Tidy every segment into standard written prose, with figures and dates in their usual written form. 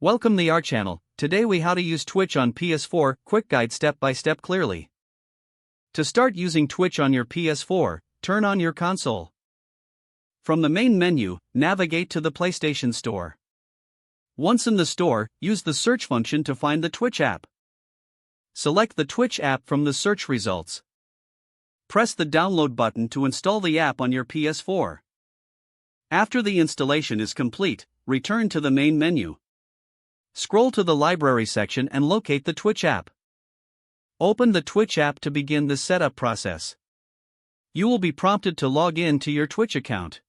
Welcome to our channel. Today we how to use Twitch on PS4, quick guide step by step clearly. To start using Twitch on your PS4, turn on your console. From the main menu, navigate to the PlayStation Store. Once in the store, use the search function to find the Twitch app. Select the Twitch app from the search results. Press the download button to install the app on your PS4. After the installation is complete, return to the main menu. Scroll to the library section and locate the Twitch app. Open the Twitch app to begin the setup process. You will be prompted to log in to your Twitch account.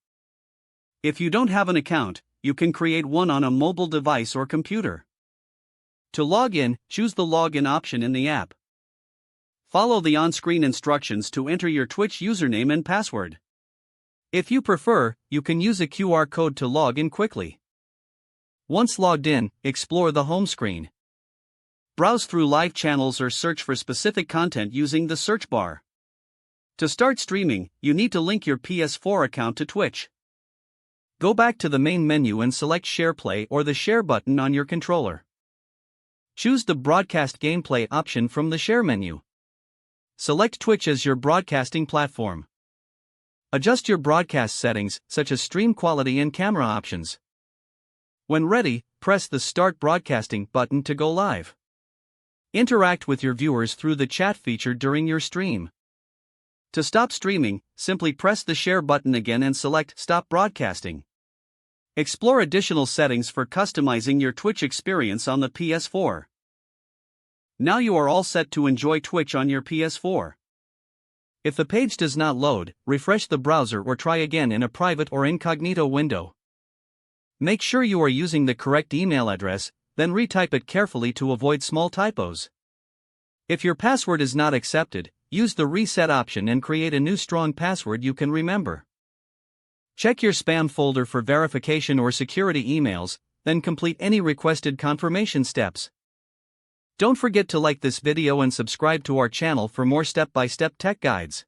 If you don't have an account, you can create one on a mobile device or computer. To log in, choose the login option in the app. Follow the on-screen instructions to enter your Twitch username and password. If you prefer, you can use a QR code to log in quickly. Once logged in, explore the home screen. Browse through live channels or search for specific content using the search bar. To start streaming, you need to link your PS4 account to Twitch. Go back to the main menu and select Share Play or the Share button on your controller. Choose the Broadcast Gameplay option from the Share menu. Select Twitch as your broadcasting platform. Adjust your broadcast settings, such as stream quality and camera options. When ready, press the Start Broadcasting button to go live. Interact with your viewers through the chat feature during your stream. To stop streaming, simply press the Share button again and select Stop Broadcasting. Explore additional settings for customizing your Twitch experience on the PS4. Now you are all set to enjoy Twitch on your PS4. If the page does not load, refresh the browser or try again in a private or incognito window. Make sure you are using the correct email address, then retype it carefully to avoid small typos. If your password is not accepted, use the reset option and create a new strong password you can remember. Check your spam folder for verification or security emails, then complete any requested confirmation steps. Don't forget to like this video and subscribe to our channel for more step-by-step tech guides.